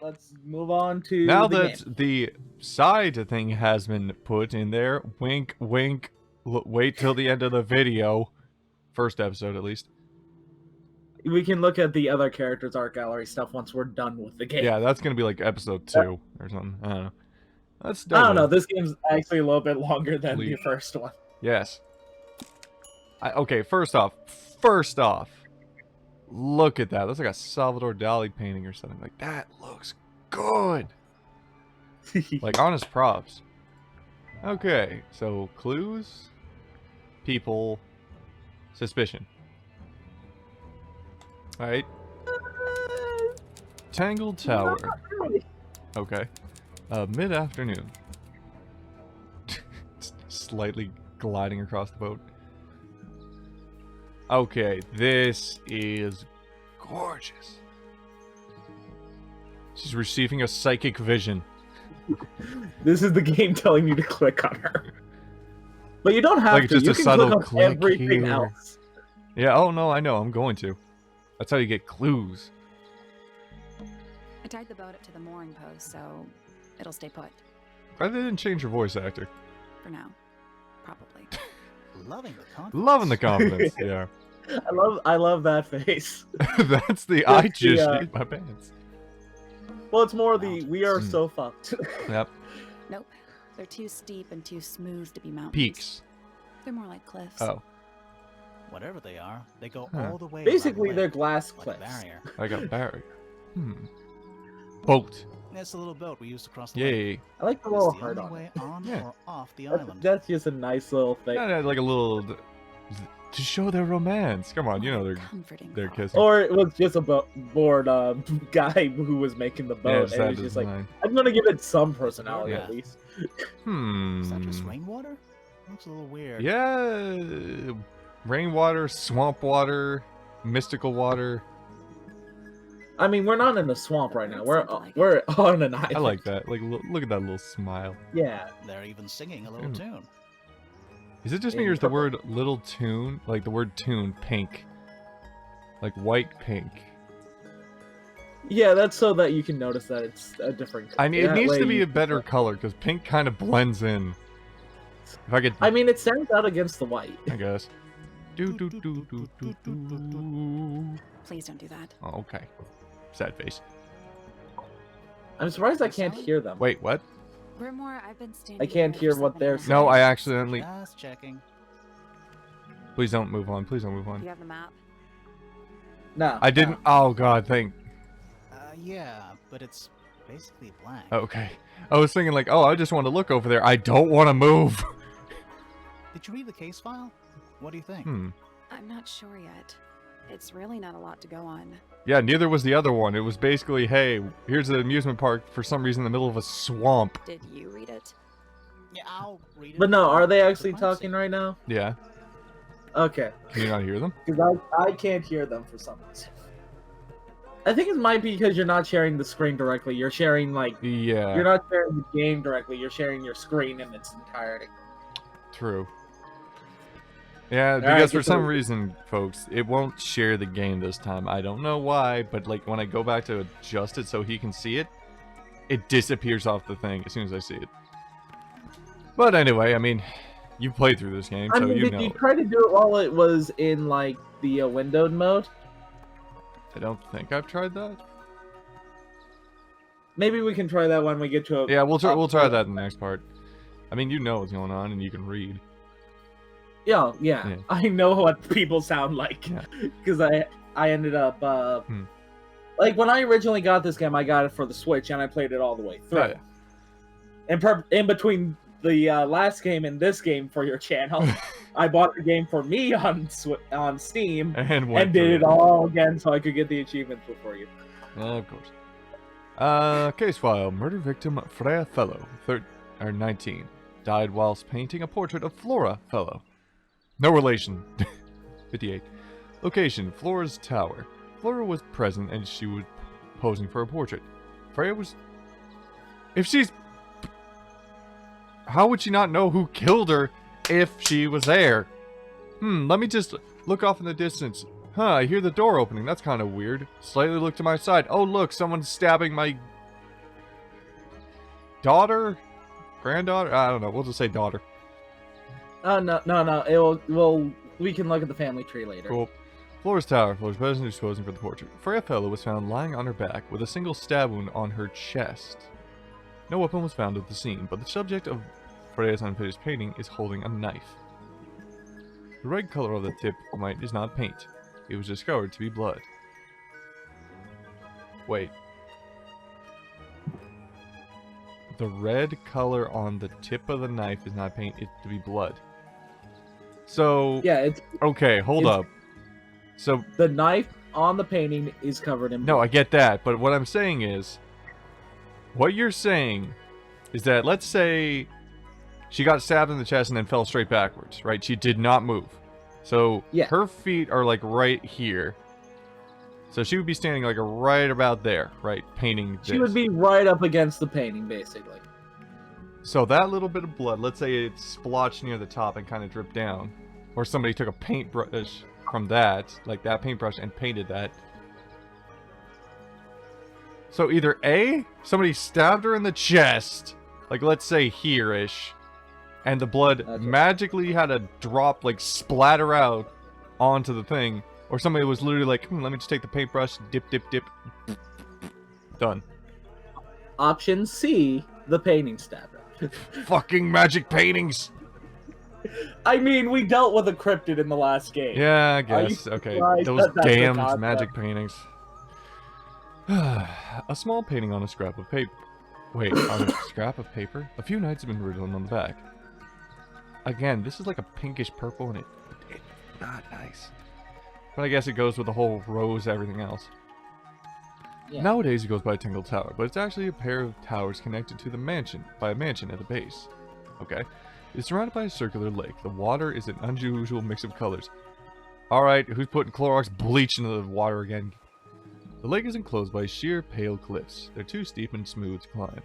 let's move on to now the that game. the side thing has been put in there. Wink, wink. Wait till the end of the video. First episode, at least. We can look at the other characters' art gallery stuff once we're done with the game. Yeah, that's gonna be like episode 2 or something. I don't know. That's I don't know. This game's actually a little bit longer than the first one. Yes. Okay, first off, look at that. That's like a Salvador Dali painting or something. Like, that looks good. Like, honest props. Okay, so clues, people, suspicion. Alright. Tangle Tower. Okay. Mid-afternoon. Slightly gliding across the boat. Okay, this is gorgeous. She's receiving a psychic vision. This is the game telling you to click on her. But you don't have like to. Just you a can subtle click on click everything here. else. Yeah, oh no, I know, I'm going to. That's how you get clues. I tied the boat up to the mooring post, so it'll stay put. Why they didn't change your voice actor? For now. Probably. Loving the confidence. Loving the confidence, yeah. I love that face. That's the I just shit my pants. Well, it's more the we are so fucked. Yep. Nope. They're too steep and too smooth to be mountains. Peaks. They're more like cliffs. Oh. Whatever they are, they go all the way. Basically, right they're away, glass like a cliffs. barrier. I got barrier. Boat. It's a little boat we used to cross the Yay. lake. I like the It's little the heart only on way it. on Yeah. or off the island. That's just a nice little thing. Yeah, like a little to show their romance. Come on, you know they're kissing. Or it was just a bored guy who was making the boat, Yeah, and he's just like, I'm gonna give it some personality Yeah. at least. Is that just rainwater? Looks a little weird. Yeah, rainwater, swamp water, mystical water. I mean, we're not in the swamp right now. We're on an island. I like that. Like, look at that little smile. Yeah. They're even singing a little tune. Is it just me or is the word little tune, like the word tune, pink? Like white pink. Yeah, that's so that you can notice that it's a different color. I mean, it needs to be a better color because pink kind of blends in. If I could. I mean, it stands out against the white. I guess. Do do do do do do. Please don't do that. Oh, okay. Sad face. I'm surprised I can't hear them. Wait, what? Grimoire, I've been standing. I can't here hear for what 7 they're hours. saying. No, I accidentally. Just checking. Please don't move on. Please don't move on. You have the map? No. I didn't. Oh God, thank. Yeah, but it's basically blank. Okay. I was thinking like, oh, I just want to look over there. I don't want to move. Did you read the case file? What do you think? I'm not sure yet. It's really not a lot to go on. Yeah, neither was the other one. It was basically, hey, here's an amusement park for some reason in the middle of a swamp. Did you read it? Yeah, I'll read it. But no, are they The actually privacy. talking right now? Yeah. Okay. Can you not hear them? Because I can't hear them for some reason. I think it might be because you're not sharing the screen directly. You're sharing, like... Yeah. You're not sharing the game directly. You're sharing your screen in its entirety. True. Yeah, because for some reason, folks, it won't share the game this time. I don't know why, but like when I go back to adjust it so he can see it, it disappears off the thing as soon as I see it. But anyway, I mean, you played through this game, so you know. Did you try to do it while it was in, like, the windowed mode? I don't think I've tried that. Maybe we can try that when we get to a... Yeah, we'll try that in the next part. I mean, you know what's going on, and you can read. Yeah. I know what people sound like. Because I ended up... Like, when I originally got this game, I got it for the Switch, and I played it all the way through. In between the last game and this game for your channel, I bought the game for me on Steam, and did it all again so I could get the achievements before you. Of course. Case file. Murder victim Freya Fellow, 19. Died whilst painting a portrait of Flora Fellow. No relation. 58. Location. Flora's tower. Flora was present and she was posing for a portrait. Freya was... If she's... How would she not know who killed her if she was there? Let me just look off in the distance. I hear the door opening. That's kind of weird. Slightly look to my side. Oh, look, someone's stabbing my daughter, granddaughter. I don't know. We'll just say daughter. No. We can look at the family tree later. Cool. Flora's Tower. Flora's present is posing for the portrait. Freya Fellow was found lying on her back with a single stab wound on her chest. No weapon was found at the scene, but the subject of Freya's unfinished painting is holding a knife. The red color of the tip is not paint. It was discovered to be blood. Wait. The red color on the tip of the knife is not paint, it's to be blood. So... Yeah, it's... Okay, hold up. So... The knife on the painting is covered in blood. No, I get that, but what I'm saying is... What you're saying is that, let's say... She got stabbed in the chest and then fell straight backwards, right? She did not move. So, yeah. Her feet are, like, right here. So she would be standing, like, right about there, right? Painting this. She would be right up against the painting, basically. So that little bit of blood, let's say it splotched near the top and kind of dripped down. Or somebody took a paintbrush from that, like that paintbrush, and painted that. So either A, somebody stabbed her in the chest, like let's say here-ish, and the blood magically had a drop, like splatter out onto the thing, or somebody was literally like, let me just take the paintbrush, dip, dip, dip, done. Option C, the painting stabber. Fucking magic paintings! I mean, we dealt with a cryptid in the last game. Yeah, I guess. Okay, those damned magic paintings. A small painting on a scrap of paper. Wait, on a scrap of paper? A few knights have been written on the back. Again, this is like a pinkish purple and it's not nice. But I guess it goes with the whole rose, everything else. Yeah. Nowadays it goes by Tangle Tower, but it's actually a pair of towers connected to the mansion, by a mansion at the base. Okay. It's surrounded by a circular lake. The water is an unusual mix of colors. Alright, who's putting Clorox bleach into the water again? The lake is enclosed by sheer, pale cliffs. They're too steep and smooth to climb.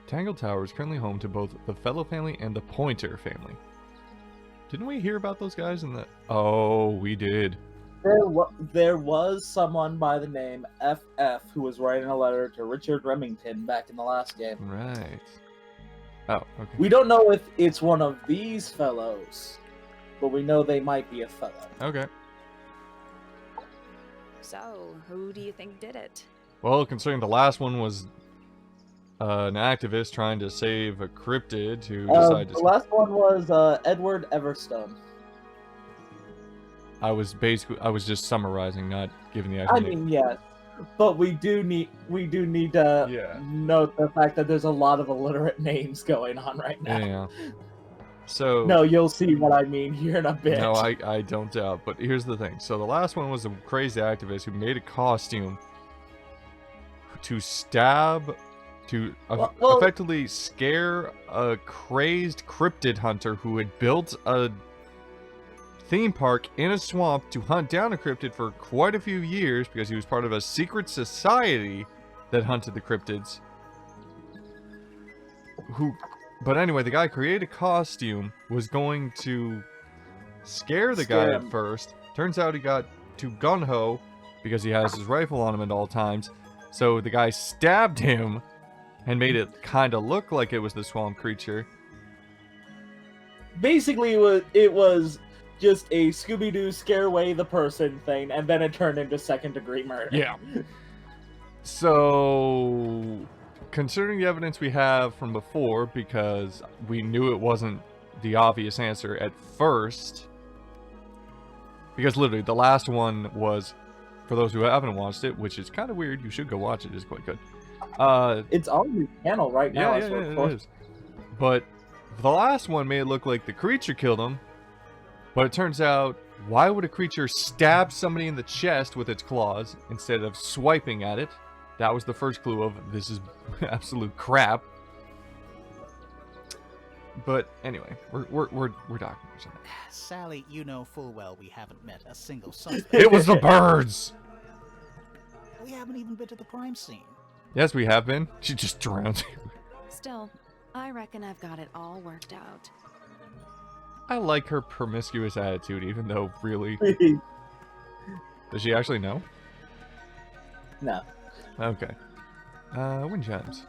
Tangle Tower is currently home to both the Fellow family and the Pointer family. Didn't we hear about those guys in the... Oh, we did. There was someone by the name FF who was writing a letter to Richard Remington back in the last game. Right. Oh, okay. We don't know if it's one of these fellows, but we know they might be a fellow. Okay. So, who do you think did it? Well, considering the last one was an activist trying to save a cryptid who decided to... The last one was Edward Everstone. I was just summarizing, not giving the actual name. mean, yes. But we do need to note the fact that there's a lot of illiterate names going on right now. Yeah. So no, you'll see what I mean here in a bit. No, I don't doubt. But here's the thing. So the last one was a crazy activist who made a costume to stab, effectively scare a crazed cryptid hunter who had built a theme park in a swamp to hunt down a cryptid for quite a few years because he was part of a secret society that hunted the cryptids. But anyway, the guy created a costume, was going to scare the guy at first. Turns out he got too gung-ho because he has his rifle on him at all times. So the guy stabbed him and made it kind of look like it was the swamp creature. Basically, it was just a Scooby-Doo scare away the person thing, and then it turned into second-degree murder. Yeah. So, considering the evidence we have from before, because we knew it wasn't the obvious answer at first, because literally the last one was, for those who haven't watched it, which is kind of weird, you should go watch it, it's quite good. It's on your channel right now. Yeah, it is. But the last one made it look like the creature killed him. But it turns out, why would a creature stab somebody in the chest with its claws instead of swiping at it? That was the first clue of this is absolute crap. But anyway, we're talking about something. Sally, you know full well we haven't met a single suspect. It was the birds! We haven't even been to the crime scene. Yes, we have been. She just drowned. Still, I reckon I've got it all worked out. I like her promiscuous attitude, even though, really... Does she actually know? No. Okay. Wind chimes.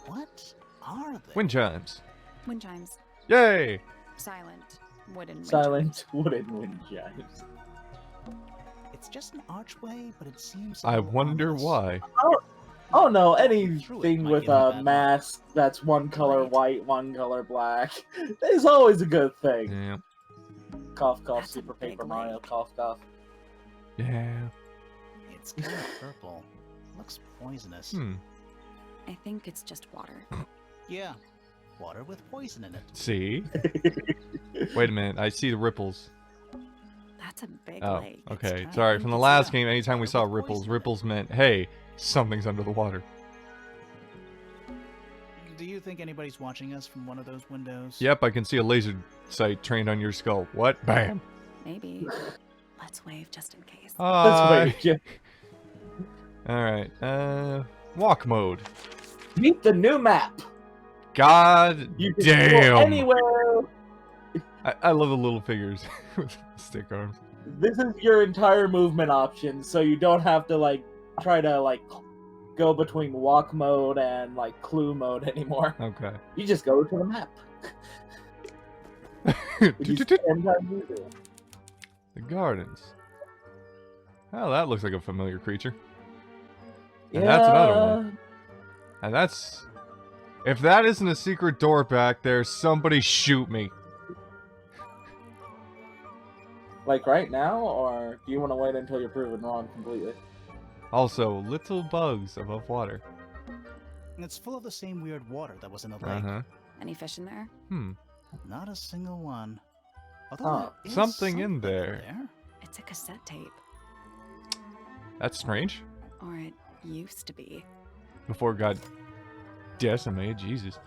What? are they? Wind chimes. Wind chimes. Yay! Silent wooden wind Silent chimes. wooden wind chimes. It's just an archway, but it seems. I wonder why. Oh no, Through anything it might with give me a bad mask that's one color Right. white, one color black is always a good thing. Yeah. Cough, cough, That's a Super big Paper Mario, lake. cough, cough. Yeah. It's kind of purple. Looks poisonous. I think it's just water. Yeah. Water with poison in it. See? Wait a minute. I see the ripples. That's a big Oh, lake. okay. kinda Sorry. From the it's last a game, anytime we water saw with ripples, poison in it. ripples meant, hey, something's under the water. Do you think anybody's watching us from one of those windows? Yep, I can see a laser sight trained on your skull. What? Bam. Maybe. Let's wave just in case. Hi. That's way. Alright. Walk mode. Meet the new map. God You can damn. go anywhere. I love the little figures with stick arms. This is your entire movement option, so you don't have to like try to like go between walk mode and like clue mode anymore. Okay. You just go to the map. Which is 10 times easier. The gardens. Oh, that looks like a familiar creature. And that's another one. And that's... If that isn't a secret door back there, somebody shoot me. Like right now, or do you want to wait until you're proven wrong completely? Also, little bugs above water. And it's full of the same weird water that was in the lake. Uh-huh. Any fish in there? Not a single one. Although Huh. there is Something in there. It's a cassette tape. That's strange. Or it used to be. Before it got decimated, Jesus.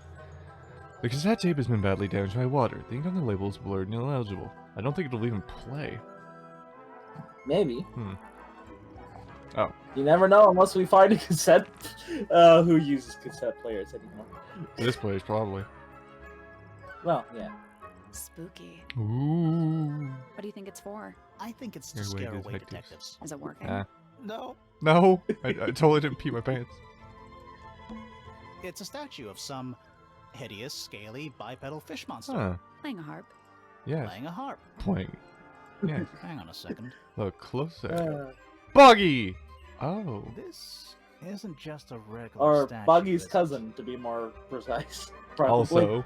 The cassette tape has been badly damaged by water. The ink on the label is blurred and illegible. I don't think it'll even play. Maybe. Oh. You never know unless we find a cassette. Who uses cassette players anymore? This place, probably. Well, yeah. Spooky. Ooh. What do you think it's for? I think it's to Airway scare away detectives. detectives. Is it working? No, No, I totally didn't pee my pants. it's a statue of some hideous, scaly, bipedal fish monster Huh. Playing a harp. Yes. playing a harp. Playing. Yes. Hang on a second. Look closer. Uh, Buggy! Oh. This isn't just a regular or statue. Buggy's is it? cousin, to be more precise. Probably. Also,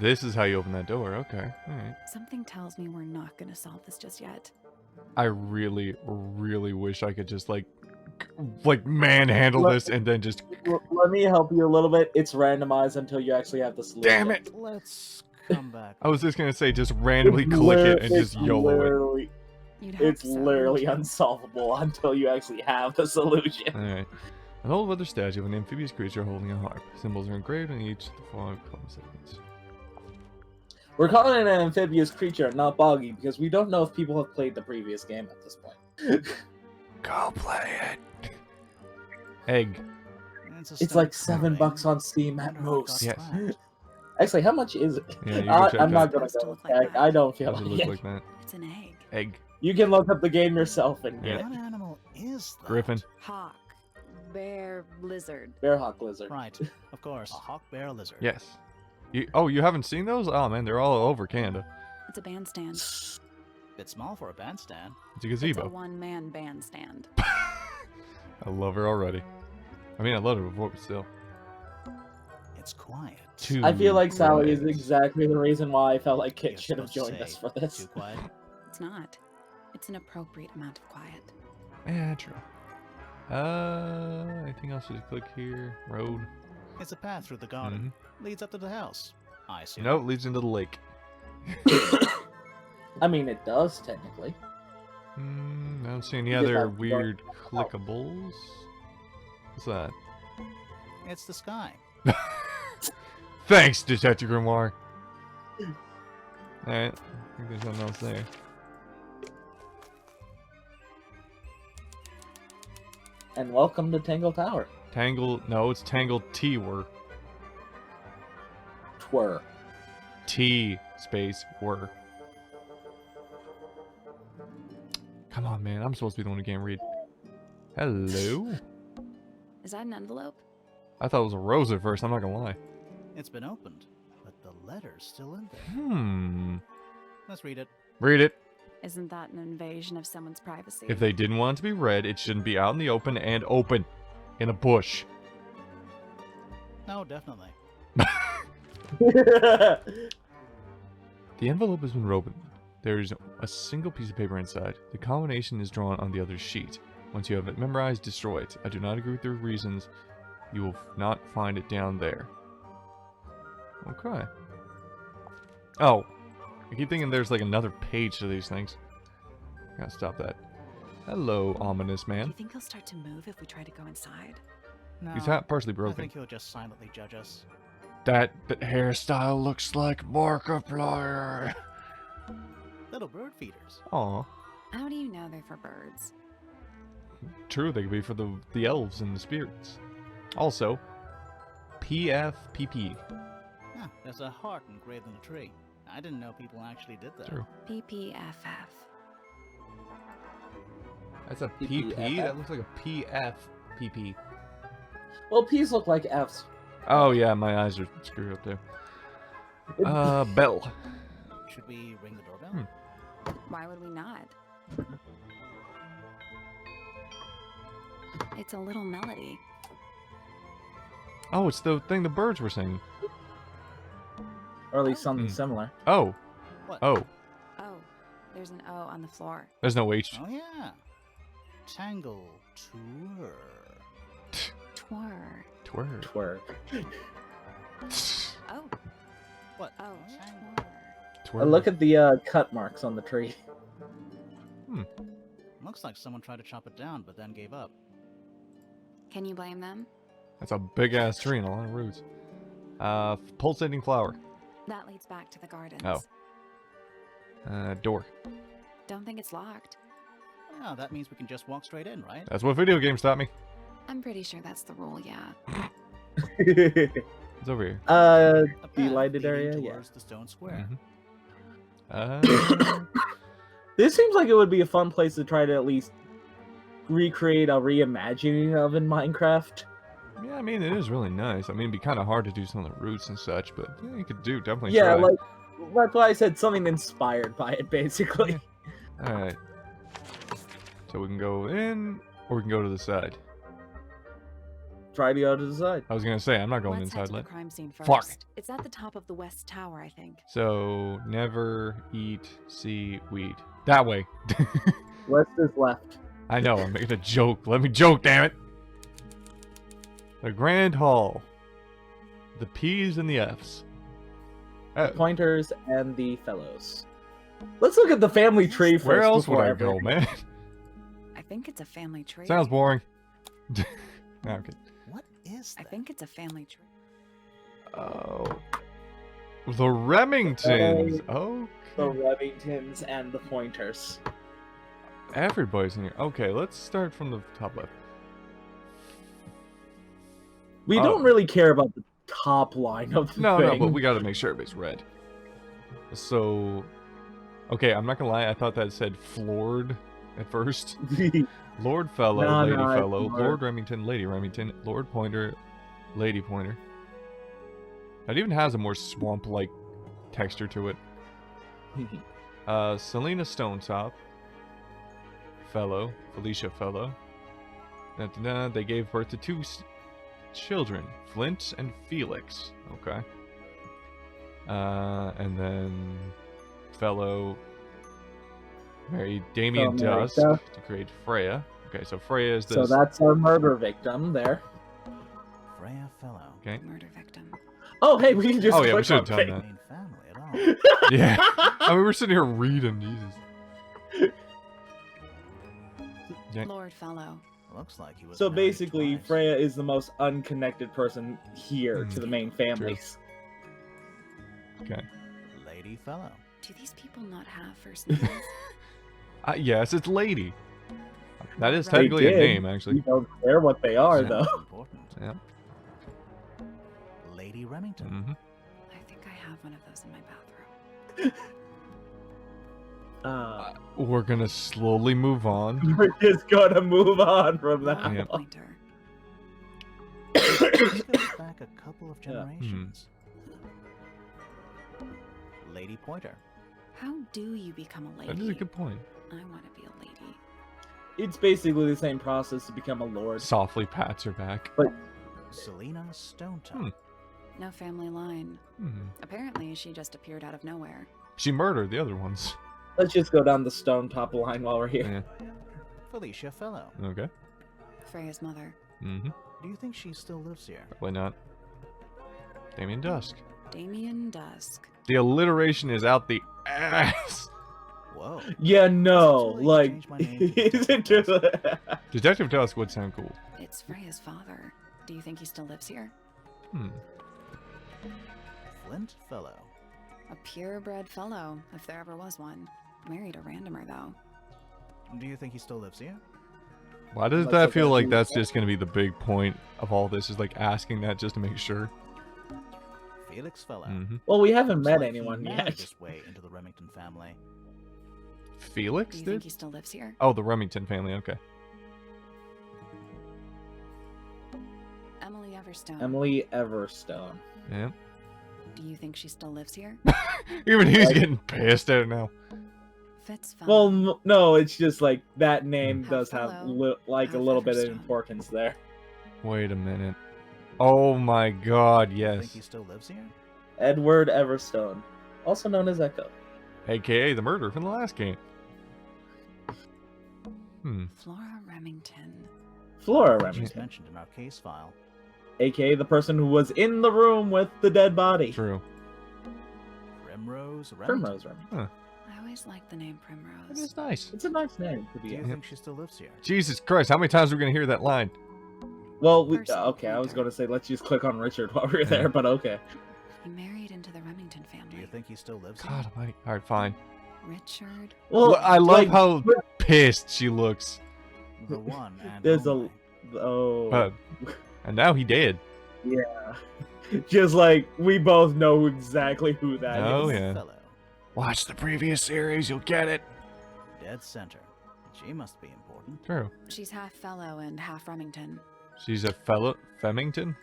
this is how you open that door. Okay. Alright. Something tells me we're not gonna solve this just yet. I really, really wish I could just, like manhandle Look- this and then just... Let me help you a little bit. It's randomized until you actually have the solution. Damn it! Let's come back. I was just gonna say, just randomly It's click it and lit- just it's YOLO it. literally, You'd hope It's so, literally wouldn't you? unsolvable until you actually have the solution. Alright. An old weather statue of an amphibious creature holding a harp. Symbols are engraved on each of the following segments. We're calling it an amphibious creature, not Boggy, because we don't know if people have played the previous game at this point. Go play it. Egg. It's like $7 on Steam at most. Yes. Actually, how much is it? Yeah, you can check I'm not that. gonna Supposed to go. look like that. I don't feel Does it like look it. like that? It's an egg. Egg. You can look up the game yourself and Yeah. get What it. animal is that? Griffin. Hawk. Bear. Lizard. Bearhawk lizard. Right, of course. A hawk bear lizard. Yes. You haven't seen those? Oh man, they're all over Canada. It's a bandstand. Bit small for a bandstand. It's a It's a gazebo. one-man bandstand. I love her already. I mean, I loved her before, but still. It's quiet. Too I feel like Sally is quiet. exactly the reason why I felt like Kit You're should have supposed to joined us say, for this. Too quiet. It's not. It's an appropriate amount of quiet. Yeah, true. Anything else? Just click here. Road. It's a path through the garden. Leads up to the house. I assume. Nope, leads into the lake. I mean, it does, technically. I don't see any You just other have to go- weird clickables. What's that? It's the sky. Thanks, Detective Grimoire. Alright, I think there's nothing else there. And welcome to Tangle Tower. No, it's Tangle Tower. Twir. T space were. Come on, man. I'm supposed to be the one who can't read. Hello? Is that an envelope? I thought it was a rose at first. I'm not gonna lie. It's been opened, but the letter's still in there. Let's read it. Read it. Isn't that an invasion of someone's privacy? If they didn't want it to be read, it shouldn't be out in the open and open. In a bush. No, definitely. The envelope has been opened. There is a single piece of paper inside. The combination is drawn on the other sheet. Once you have it memorized, destroy it. I do not agree with their reasons. You will not find it down there. Okay. Oh. I keep thinking there's like another page to these things. Gotta stop that. Hello, ominous Do man. you think he'll start to move if we try to go inside? No, He's not partially I broken. think he'll just silently judge us. That hairstyle looks like Markiplier. Little bird feeders. Aw. How do you know they're for birds? True, they could be for the elves and the spirits. Also, PFPP. Yeah, there's a heart engraved in the tree. I didn't know people actually did that. True. PPFF. That's a PPFF? PP? That looks like a PFPP. Well, P's look like F's. Oh yeah, my eyes are screwed up there. Bell. Should we ring the doorbell? Why would we not? It's a little melody. Oh, it's the thing the birds were singing. Or at least something similar. Oh. What? Oh. Oh, there's an O on the floor. There's no H. Oh yeah. Tangle Tower. Twir. Twerk. Twerk. Oh, What? oh, Tangle. twir. Twerk. Look at the cut marks on the tree. Looks like someone tried to chop it down, but then gave up. Can you blame them? That's a big ass tree and a lot of roots. Pulsating flower. That leads back to the gardens. Oh. Door. Don't think it's locked. Oh, that means we can just walk straight in, right? That's what video games taught me. I'm pretty sure that's the rule, yeah. It's over here. A The path lighted leading area, yeah. towards the stone square. This seems like it would be a fun place to try to at least recreate a reimagining of in Minecraft. Yeah, I mean, it is really nice. I mean, it'd be kind of hard to do some of the roots and such, but yeah, you could definitely Yeah, try. like, that's why I said something inspired by it, basically. Alright. So we can go in, or we can go to the side. Try to go to the side. I was gonna say, I'm not going Let's head inside to the yet. crime scene first. Fuck. It's at the top of the west tower, I think. So, never eat seaweed. That way. West is left. I know, I'm making a joke. Let me joke, damn it! The Grand Hall. The P's and the F's. Pointers and the fellows. Let's look at the family tree first. Where else would before I go, man? I think it's a family tree. Sounds boring. Okay. What is I that? think it's a family tree. Oh. The Remingtons. Oh. The Remingtons and the Pointers. Everybody's in here. Okay, let's start from the top left. We Oh. don't really care about the top line of the No, thing. no, but we gotta make sure everybody's red. So, okay, I'm not gonna lie. I thought that said floored at first. Lord Fellow, No, Lady no, it's Fellow, Lord. Lord Remington, Lady Remington, Lord Pointer, Lady Pointer. It even has a more swamp-like texture to it. Selena Stonetop, Fellow, Felicia Fellow. They gave birth to two children, Flint and Felix. Okay. And then Fellow married Damien Dusk to create Freya. Okay, so Freya is this. So that's our murder victim there. Freya Fellow. Okay. Murder victim. Oh, hey, we can just Oh, yeah, we click should've on done things. that. Main family at all. Yeah. I mean, we're sitting here reading. Jesus. Yeah. Lord Fellow. Looks like he was So married basically, twice. Freya is the most unconnected person here to the main families. Okay. Lady Fellow. Do these people not have first names? Yes, it's Lady. That is They technically a did. name, We actually. don't care what they are, Yeah. though. Important. Yeah. Lady Remington. Mm-hmm. I think I have one of those in my bathroom. We're gonna slowly move on. We're just gonna move on from that. Lord Yep. Pointer. This goes back a couple of Yeah. generations. Lady Pointer. How do you become a lady? That is a good point. I want to be a lady. It's basically the same process to become a lord. Softly pats her back. But Selena Stonetup. No family line. Hmm. Apparently, she just appeared out of nowhere. She murdered the other ones. let's just go down the stone top line while we're here. Yeah. Felicia Fellow. Okay. Freya's mother. Mm-hmm. Do you think she still lives here? Probably not. Damien Dusk. Damien Dusk. The alliteration is out the ass. Whoa. Yeah, no, It's too late to like, change my name to isn't Detective it? Detective Dusk would sound cool. It's Freya's father. Do you think he still lives here? Hmm. Flint Fellow. A purebred fellow, if there ever was one. Married a randomer, though. Do you think he still lives here? Why does Let's that look feel at like who- that's just going to be the big point of all this? Is like asking that just to make sure. Felix Fellow. Mm-hmm. Well, we haven't Looks met like anyone he yet. married his way into the Remington family. Felix Do you did? think he still lives here? Oh, the Remington family. Okay. Emily Everstone. Emily Everstone. Yeah. Do you think she still lives here? Even he's Like- getting pissed at it now. Fitz Well, Fellow. no, it's just like that name How does have fellow, like a how little bit of Featherstone. importance there. Wait a minute. Oh my God! Do you think Yes. he still lives here? Edward Everstone, also known as Echo. AKA the murderer from the last game. Hmm. Flora Remington. Flora She's Remington, mentioned in our case file. aka the person who was in the room with the dead body. True. Primrose Remington. Primrose Remington. I always liked the name That Primrose. is nice. It's a nice name to Do be you in. think she still lives here? Jesus Christ! How many times are we gonna hear that line? Well, Personal okay, I was pointer. going to say let's just click on Richard while we're there, but okay. He married into the Remington Do you family. think he still lives God here? Almighty. All right, fine. Richard. Well, I love like, how pissed she looks. The one and there's only. But and now he dead. Yeah. Just like we both know exactly who that is. Oh, Felix yeah. Fellow. Watch the previous series, you'll get it. Dead center. She must be important. True. She's half fellow and half Remington. She's a fellow Femington.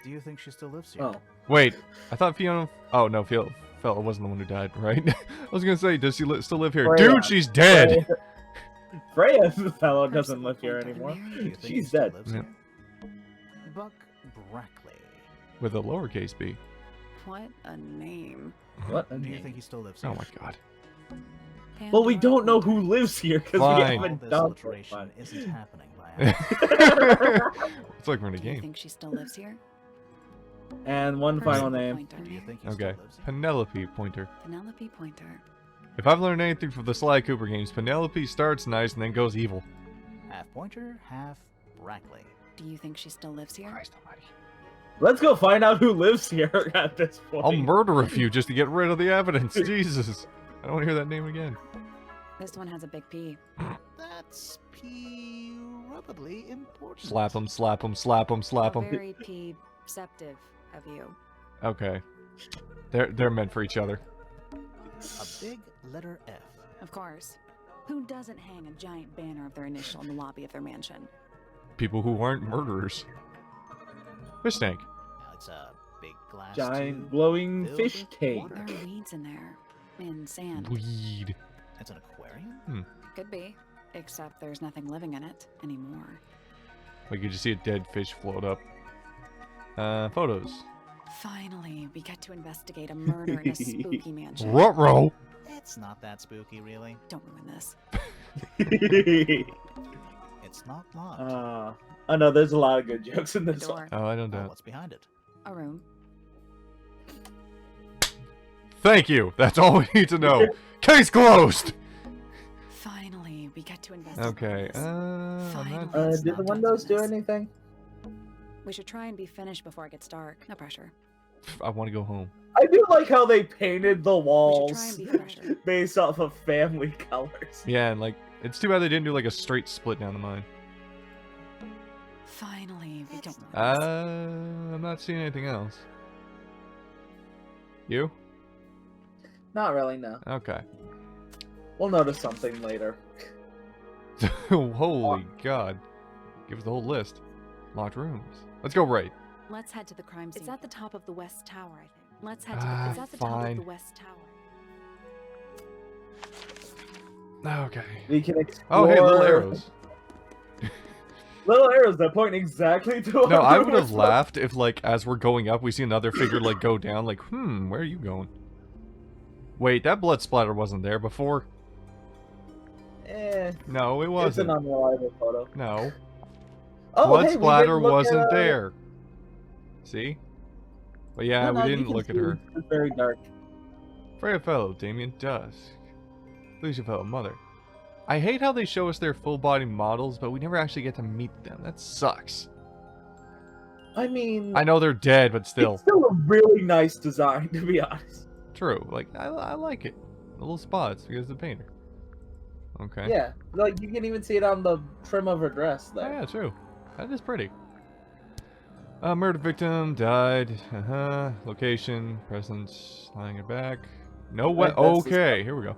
Do you think she still lives here? Oh. Wait, I thought Fiona. Oh no, Fella wasn't the one who died, right? I was gonna say, does she still live here? Freya. Dude, she's dead. Freya, the fellow, doesn't Personal live here pointer. anymore. Do you think he She's still dead. lives Yeah. here? Buck Brackley. With a lowercase b. What a name. What? Do you think he still lives here? Oh my God. Well, we Pandora don't know who Pointer. lives here because we Fine. All haven't this done alliteration it. isn't happening by accident. It's like we're in a Do you game. think she still lives here? And one final Personal name. pointer. Do you think he Okay, still lives here? Penelope Pointer. Penelope Pointer. If I've learned anything from the Sly Cooper games, Penelope starts nice and then goes evil. Half Pointer, half Brackley. Do you think she still lives here? Christ Almighty. Let's go find out who lives here at this point. I'll murder a few just to get rid of the evidence. Jesus. I don't want to hear that name again. This one has a big P. That's probably important. Slap him, slap him, slap him, slap How him. very P-ceptive of you. Okay. They're meant for each other. A big letter F. Of course. Who doesn't hang a giant banner of their initial in the lobby of their mansion? People who aren't murderers. Fish tank. Now it's a big glass Giant tube glowing filled fish with tank. water. There are weeds in there. And sand. Weed. It's an aquarium? Could be. Except there's nothing living in it anymore. Like you just see a dead fish float up. Photos. Finally, we get to investigate a murder in a spooky mansion. Ruh-roh. It's not that spooky, really. Don't ruin this. It's not locked. Oh no, there's a lot of good jokes in The this one. door. Oh, I don't Oh, know. what's behind it? A room. Thank you. That's all we need to know. Case closed. Finally, we get to investigate Okay. this. I'm Finally. not. Let's Did the not windows do touch this. anything? We should try and be finished before it gets dark. No pressure. I want to go home. I do like how they painted the We should try walls and be fresher. based off of family colors. Yeah, and like, it's too bad they didn't do like a straight split down the mine. Finally, we don't want this. I'm not seeing anything else. You? Not really, no. Okay. We'll notice something later. Holy God. Give us the whole list. Locked rooms. Let's go right. Let's head to the crime scene. It's at the top of the West Tower, I think. Let's head Ah, It's at the top of fine. the West Tower. Okay. We can explore... Oh, hey, little arrows. Little arrows that point exactly to... No, I would have laughed if, like, as we're going up, we see another figure, like, go down, like, where are you going? Wait, that blood splatter wasn't there before. No, it wasn't. It's an unreliable photo. No. Oh, Blood hey, splatter we didn't wasn't look at, there. See? But yeah, no, we didn't look at her. It's very dark. Freya Fellow, Damien Dusk. Lucia Fellow, Mother. I hate how they show us their full-body models, but we never actually get to meet them. That sucks. I mean... I know they're dead, but still. It's still a really nice design, to be honest. True. Like, I like it. The little spots, because the painter. Okay. Yeah, like, you can even see it on the trim of her dress there. Oh, yeah, true. That is pretty. Murder victim, died. Location, presence, lying her back. No weapon. Okay, here we go.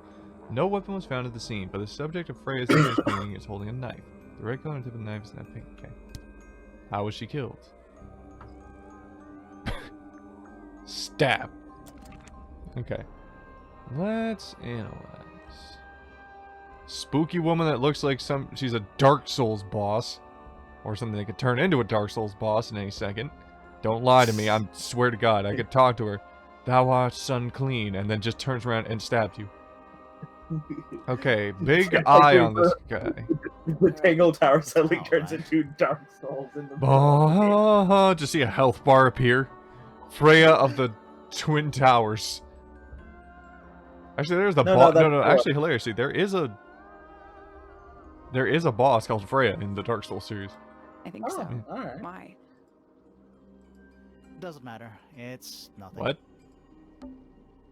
No weapon was found at the scene, but the subject of Freya's image painting is holding a knife. The red color on the tip of the knife is not pink. Okay. How was she killed? Stab. Okay. Let's analyze. Spooky woman that looks like she's a Dark Souls boss. Or something that could turn into a Dark Souls boss in any second. Don't lie to me, I swear to God, I could talk to her. Thou art unclean, and then just turns around and stabs you. Okay, big eye on this guy. The Tangle Tower suddenly turns into Dark Souls in the Just see a health bar appear. Freya of the Twin Towers. Actually, there's the boss. No, actually, hilariously, there is a boss called Freya in the Dark Souls series. I think so. Alright. Why? Doesn't matter. It's nothing. What?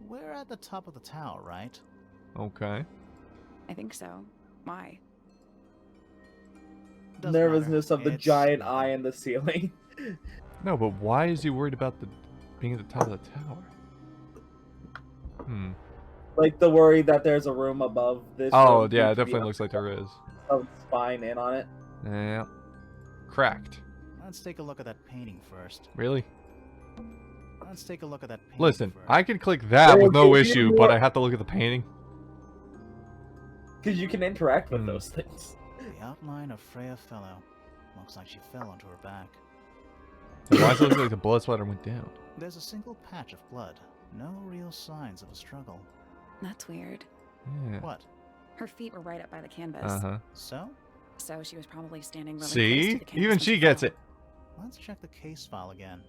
We're at the top of the tower, right? Okay. I think so. Why? Doesn't Nervousness matter. of the giant eye in the ceiling. No, but why is he worried about being at the top of the tower? Like the worry that there's a room above this. Oh, yeah, it definitely looks like there is. Of spine in on it. Yeah. Cracked. Let's take a look at that painting first. Really? Let's take a look at that painting Listen, first. I can click that with no issue, but I have to look at the painting. Because you can interact with those things. The outline of Freya Fellow. Looks like she fell onto her back. Why does it look like the blood splatter went down? There's a single patch of blood. No real signs of a struggle. That's weird. Yeah. What? Her feet were right up by the canvas. Uh-huh. So? So she was probably standing really close See? to the canvas. Even she gets it. Let's check the case file again.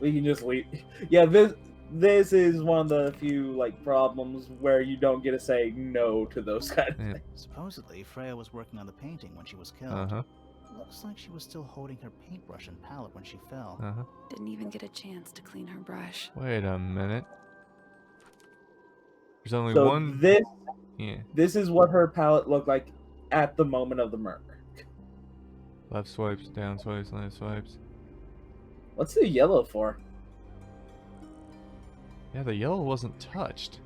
We can just leave. Yeah, this is one of the few like problems where you don't get to say no to those kind of things. Supposedly, Freya was working on the painting when she was killed. Uh-huh. Looks like she was still holding her paintbrush and palette when she fell. Uh-huh. Didn't even get a chance to clean her brush. Wait a minute. There's only So one... this is what her palette looked like at the moment of the murder. Left swipes, down swipes, left swipes. What's the yellow for? Yeah, the yellow wasn't touched.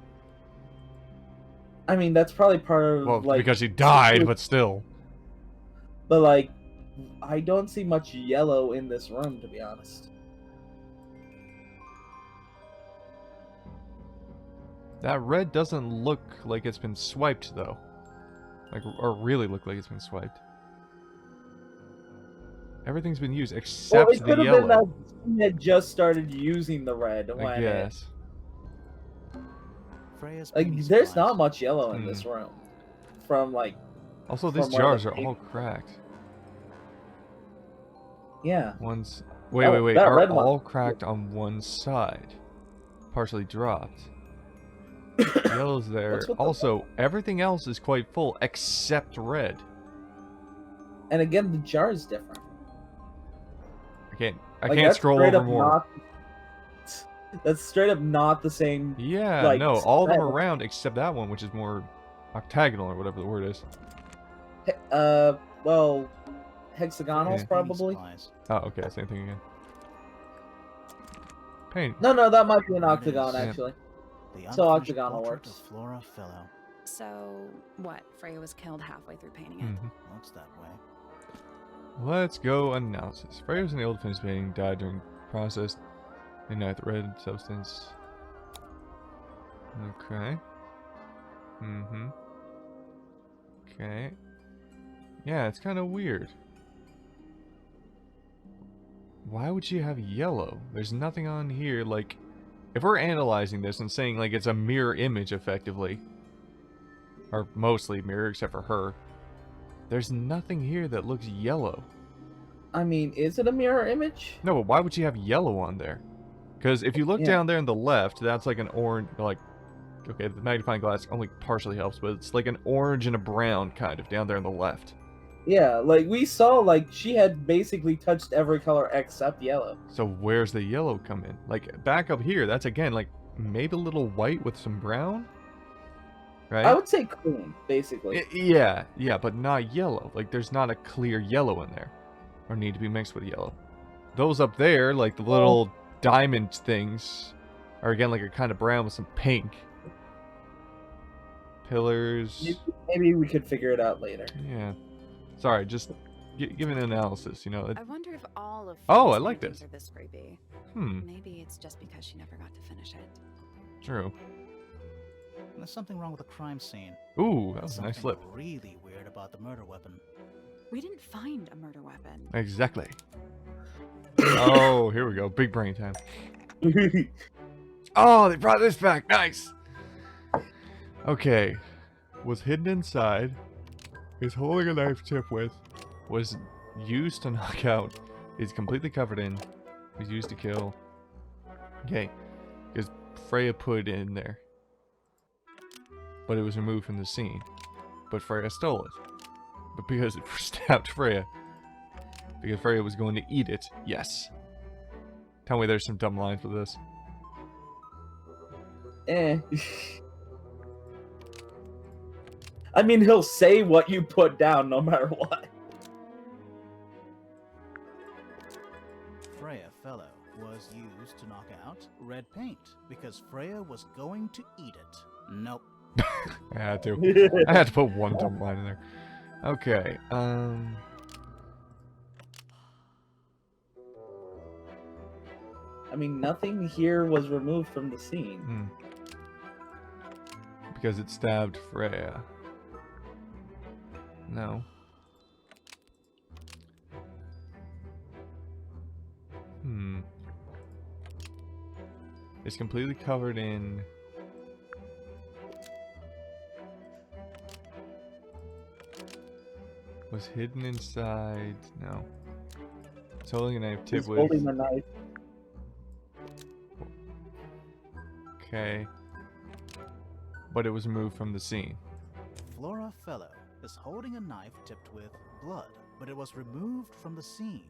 I mean, that's probably part of Well, like because she died, but still. But like, I don't see much yellow in this room, to be honest. That red doesn't look like it's been swiped, though. Like, or really look like it's been swiped. Everything's been used except Well, it could the have yellow. been that he had just started using the red when I guess. Freya's like, painting there's supplies. not much yellow in this room. From like, Also, these from where jars the are all cracked. yeah. One's... Wait. that Are red one. all cracked on one side. Partially dropped. Yellow's there. What's with the- Also, everything else is quite full except red. And again, the jar is different. I Like, can't that's scroll straight over up more. That's straight up not the same. Yeah, like, no, all of them spread. are round except that one, which is more octagonal or whatever the word is. Well, hexagonals Yeah. probably. Oh, okay, same thing again. Paint. No, that might be an There it octagon is. Yeah. actually. The So unfinished octagonal portrait works. of Flora Fellow. So, what? Freya was killed halfway through painting it. Looks that way. Let's go analysis. Freya was unable to finish painting, died during process. Ignite the red substance. Okay. Mm-hmm. Okay. Yeah, it's kind of weird. Why would you have yellow? There's nothing on here, like... If we're analyzing this and saying, like, it's a mirror image, effectively... Or mostly mirror, except for her. There's nothing here that looks yellow. I mean, is it a mirror image? No, but why would you have yellow on there? Because if you look down there on the left, that's like an orange, like... Okay, the magnifying glass only partially helps, but it's like an orange and a brown, kind of, down there on the left. Yeah, like, we saw, like, she had basically touched every color except yellow. So where's the yellow come in? Like, back up here, that's, again, like, maybe a little white with some brown? Right? I would say cream, basically. Yeah, but not yellow. Like, there's not a clear yellow in there. Or need to be mixed with yellow. Those up there, like the little diamond things, are again like a kind of brown with some pink. Pillars. Maybe we could figure it out later. Yeah. Sorry, just give an analysis, you know. I wonder if all of Oh, I like this. Are this creepy. Maybe it's just because she never got to finish it. True. There's something wrong with the crime scene. Ooh, that was a nice flip. Really weird about the murder weapon. We didn't find a murder weapon. Exactly. Oh, here we go. Big brain time. Oh, they brought this back. Nice. Okay. Was hidden inside. Is holding a knife tip with. Was used to knock out. Is completely covered in. Was used to kill. Okay. Because Freya put it in there. But it was removed from the scene. But Freya stole it. But because it stabbed Freya. Because Freya was going to eat it. Yes. Tell me there's some dumb lines with this. I mean, he'll say what you put down no matter what. Freya Fellow was used to knock out red paint because Freya was going to eat it. Nope. I had to. I had to put one dumb line in there. Okay, I mean, nothing here was removed from the scene. Because it stabbed Freya. No. It's completely covered in... Was hidden inside... No. It's holding a knife. He's holding a knife. Okay. But it was removed from the scene. Flora Fellow is holding a knife tipped with blood, but it was removed from the scene.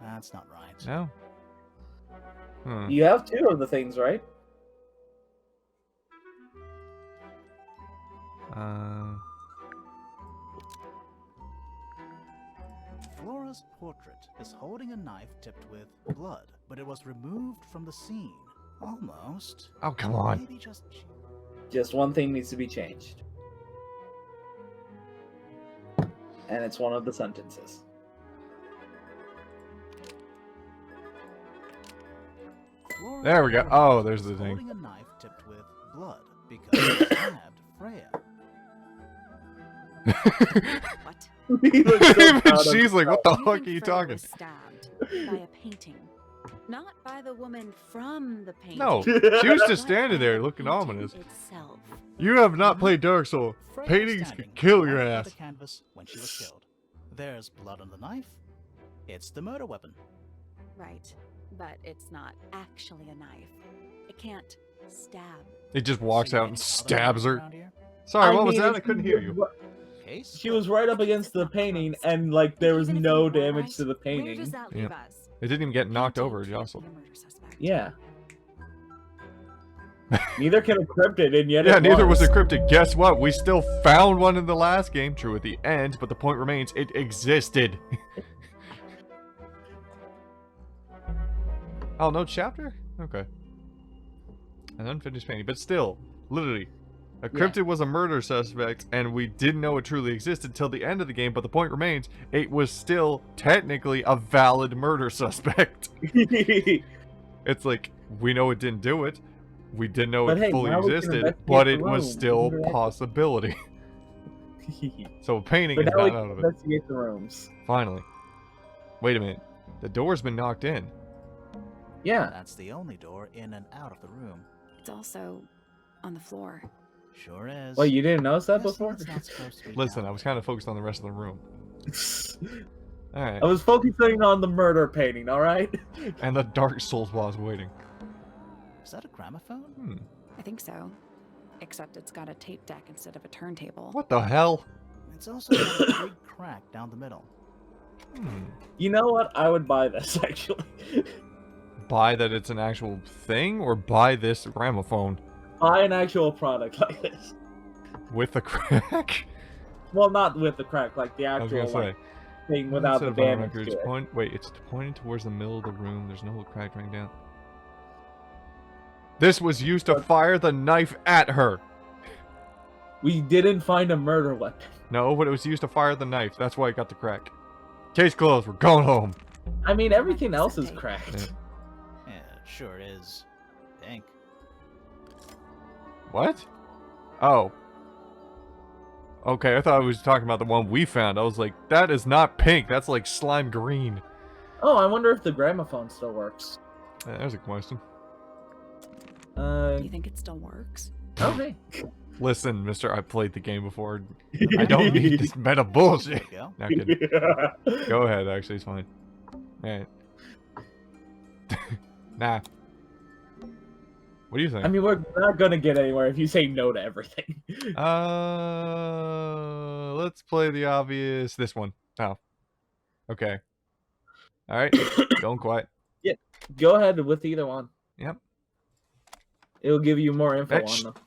That's not right. No. You have two of the things, right? Flora's portrait is holding a knife tipped with blood, but it was removed from the scene. Almost. Oh, come on. Maybe just one thing needs to be changed. And it's one of the sentences. Flora there we go. Oh, there's the thing. Holding a knife tipped with blood because it stabbed Freya. What? Even she's like, what the fuck are you Freya talking? was stabbed by a painting. Not by the woman from the painting. No, she was just standing there looking ominous. Itself. You have not played Dark Souls. Freya Paintings standing could kill your on ass. the canvas when she was killed. There's blood on the knife. It's the murder weapon. Right, but it's not actually a knife. It can't stab. He just walks See out any and other stabs her. around here? Sorry, what was mean, that? I couldn't hear you. Case She was right up against the painting, and like there was Even if no you were damage right, to the Where painting. does that leave us? It didn't even get knocked Painting over, or can't jostled. be a murder suspect. Yeah. Neither can a cryptid, and yet Yeah, it neither was encrypted. Guess what? We still found one in the last game. True at the end, but the point remains, it existed. Oh, no chapter? Okay. An unfinished painting, but still, literally, a cryptid was a murder suspect, and we didn't know it truly existed till the end of the game, but the point remains, it was still technically a valid murder suspect. It's like, we know it didn't do it. We didn't know But it hey, fully now we can existed, investigate but the it was room. still Interact- possibility. So painting But is now we not can out of it. investigate the rooms. Finally. Wait a minute. The door's been knocked in. Yeah. That's the only door in and out of the room. It's also on the floor. Sure is. Well, you didn't notice that Guessing before? it's not supposed to be Listen, down I was there. kind of focused on the rest of the room. Alright. I was focusing on the murder painting, alright? And the Dark Souls while I was waiting. Is that a gramophone? I think so. Except it's got a tape deck instead of a turntable. What the hell? It's also got a big crack down the middle. You know what? I would buy this, actually. Buy that it's an actual thing, or buy this gramophone? Buy an actual product like this. With the crack? Well, not with the crack, like the I was actual gonna say. like, thing without the Instead of damage records, to it. wait, it's pointing towards the middle of the room. There's no crack running down. This was used to fire the knife at her. We didn't find a murder weapon. No, but it was used to fire the knife. That's why it got the crack. Case closed. We're going home. I mean, everything else is cracked. Yeah, it sure is. Pink. What? Oh. Okay, I thought I was talking about the one we found. I was like, that is not pink. That's like slime green. Oh, I wonder if the gramophone still works. There's a question. Do you think it still works? Okay. Listen, mister, I played the game before. I don't need this meta bullshit. There you go. Not kidding. Go ahead, actually, it's fine. Alright. Nah. What do you think? I mean, we're not gonna get anywhere if you say no to everything. Let's play the obvious. This one. Oh. Okay. Alright. Going quiet. Yeah. Go ahead with either one. Yep. It'll give you more info Bitch. on them.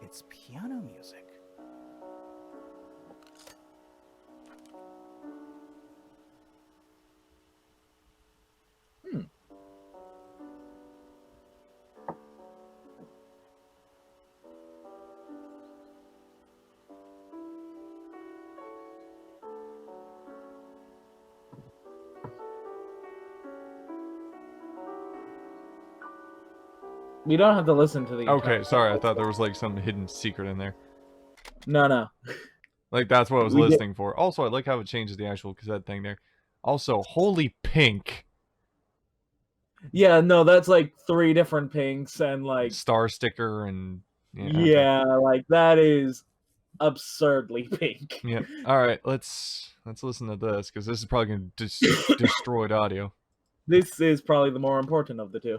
It's piano music. We don't have to listen to the Okay, entire sorry. I song. thought there was like some hidden secret in there. No. Like, that's what I was We get- listening for. Also, I like how it changes the actual cassette thing there. Also, holy pink. Yeah, no, that's like 3 different pinks and like Star sticker and... yeah, like that is absurdly pink. Yep. Alright, let's listen to this, because this is probably going to destroy audio. This is probably the more important of the two.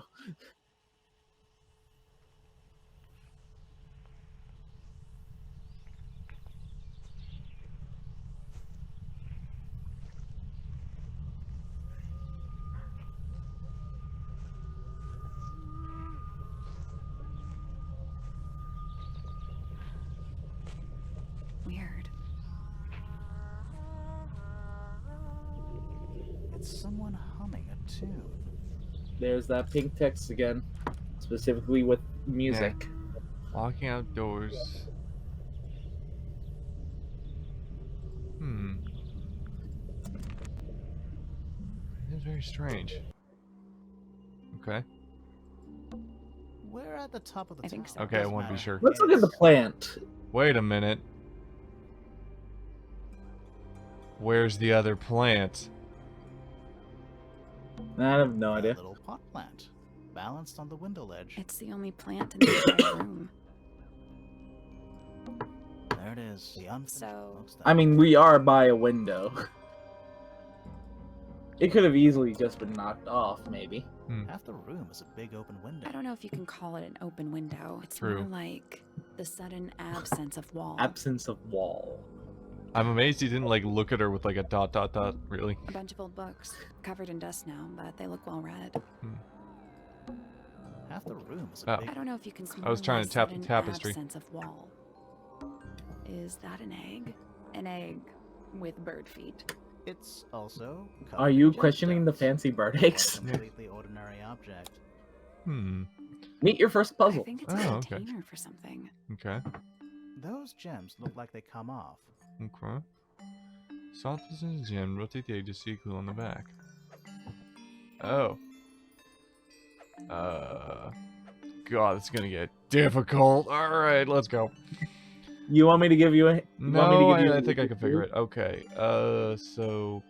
Weird. It's someone humming a tune. There's that pink text again, specifically with music. Walking outdoors. It's very strange. Okay. We're at the top of the I think tower. so. Okay, I Doesn't want to be matter. sure. Let's look at the plant. Wait a minute. Where's the other plant? I have no A idea. little pot plant, balanced on the window ledge. It's the only plant in the entire room. There it is. The unfinished So- smokestack. I mean, we are by a window. It could have easily just been knocked off, maybe. Half the room is a big open window. I don't know if you can call it an open window. It's True. more like the sudden absence of wall. Absence of wall. I'm amazed he didn't like look at her with like a ... really. A bunch of old books, covered in dust now, but they look well read. Half the room is a Oh. big. I don't know if you can. I was trying to tap the sudden tapestry. Absence of wall. Is that an egg? An egg with bird feet. It's also. covered Are in you questioning the gemstones. fancy bird A eggs? completely ordinary object. Hmm. Meet your first I puzzle. think it's a Oh, okay. container for something. Okay. Those gems look like they come off. Okay. Softness in the gem. Rotate the egg to see a clue on the back. Oh. God, it's gonna get difficult. Alright, let's go. You want me to give you a... No, I think I can figure it. Okay, so...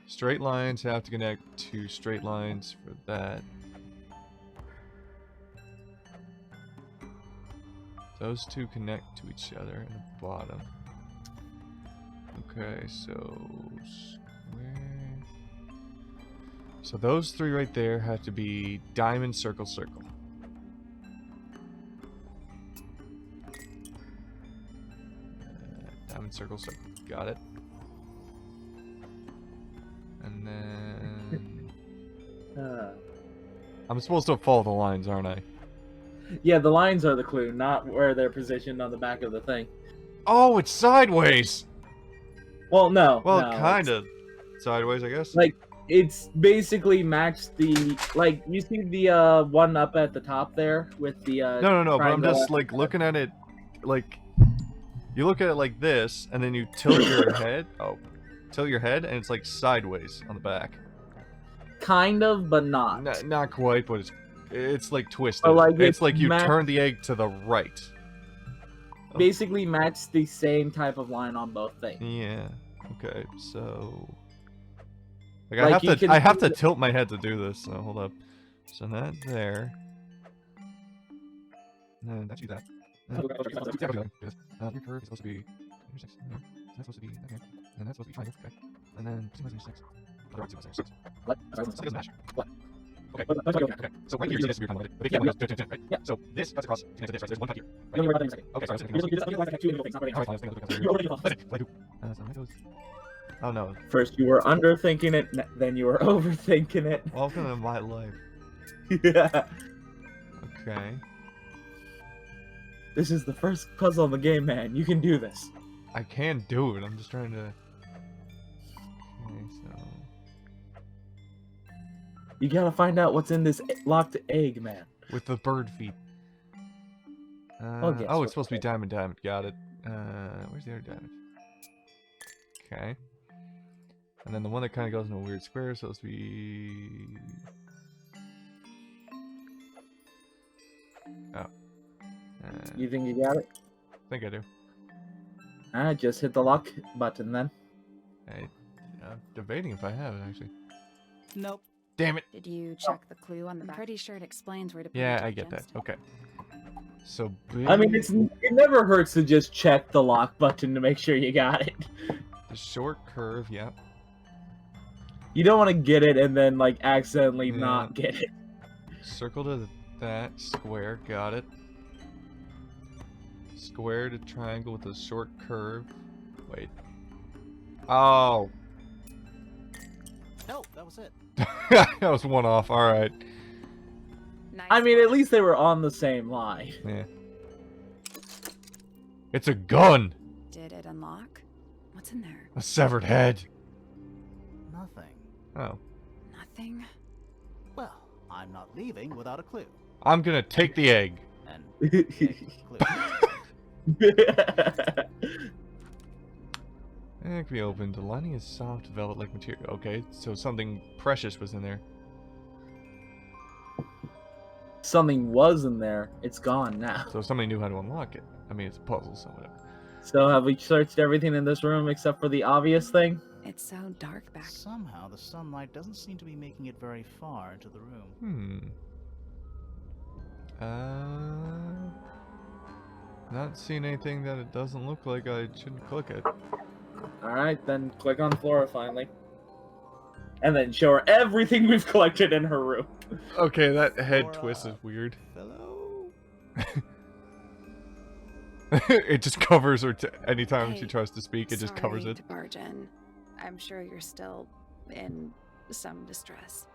Straight lines have to connect to straight lines for that. Those two connect to each other in the bottom. Okay, so... Square... So those three right there have to be diamond, circle, circle. Diamond, circle, circle. Got it. And then... I'm supposed to follow the lines, aren't I? Yeah, the lines are the clue, not where they're positioned on the back of the thing. Oh, it's sideways! Well, no. Well, no, kind of sideways, I guess. Like, it's basically matched the... Like, you see the one up at the top there with the... No, but I'm triangle just, like, looking at it, like... You look at it like this, and then you tilt your head. Oh. Tilt your head, and it's, like, sideways on the back. Kind of, but not. Not quite, but it's like twisted. But, like, it's like you turn the egg to the right. Basically match the same type of line on both things. Yeah. Okay, so... Like, I have to tilt my head to do this, so hold up. So that there. And that's that. Your curve is supposed to be 6. That's supposed to be okay. And that's supposed to be triangle. Okay. And then 6. The right 6. What? Something doesn't match. What? Okay. Okay. So right here you see this weird kind of the big one goes right? Yeah. So this cuts across connects to this, right? There's one cut here. Right? You're right in a second. Okay, sorry. Oh no. First you were underthinking it, then you were overthinking it. Welcome to my life. Yeah. Okay. This is the first puzzle in the game, man. You can do this. I can do it. I'm just trying to... Okay, so... You gotta find out what's in this locked egg, man. With the bird feet. Okay, oh, it's supposed to be diamond. Got it. Where's the other diamond? Okay. And then the one that kind of goes in a weird square is supposed to be... Oh. You think you got it? I think I do. Alright, just hit the lock button then. I'm debating if I have it, actually. Nope. Damn it! Did you check the clue on the back? I'm pretty sure it explains where to put Yeah, the I get that. gems. Okay. So, I mean, it never hurts to just check the lock button to make sure you got it. the short curve, yeah. You don't want to get it and then, like, accidentally not get it. Circle to that, square, got it. Square to triangle with a short curve. Wait. Oh! Nope, that was it. That was one off, alright. Nice I mean, at one. least they were on the same line. Yeah. It's a gun! Did it unlock? What's in there? A severed head! Nothing. Oh. Nothing. Well, I'm not leaving without a clue. I'm gonna take the egg. And take a clue. It can be opened. The lining is soft, velvet-like material. Okay, so something precious was in there. Something was in there. It's gone now. So somebody knew how to unlock it. I mean, it's a puzzle, so whatever. So have we searched everything in this room except for the obvious thing? It's so dark back. Somehow the sunlight doesn't seem to be making it very far into the room. Not seeing anything that it doesn't look like I shouldn't click it. Alright, then click on Flora finally. And then show her everything we've collected in her room. Okay, that head Flora. twist is weird. Hello? It just covers her anytime she Hey, tries to speak, it just covers sorry it. to barge in. I'm sure you're still in some distress.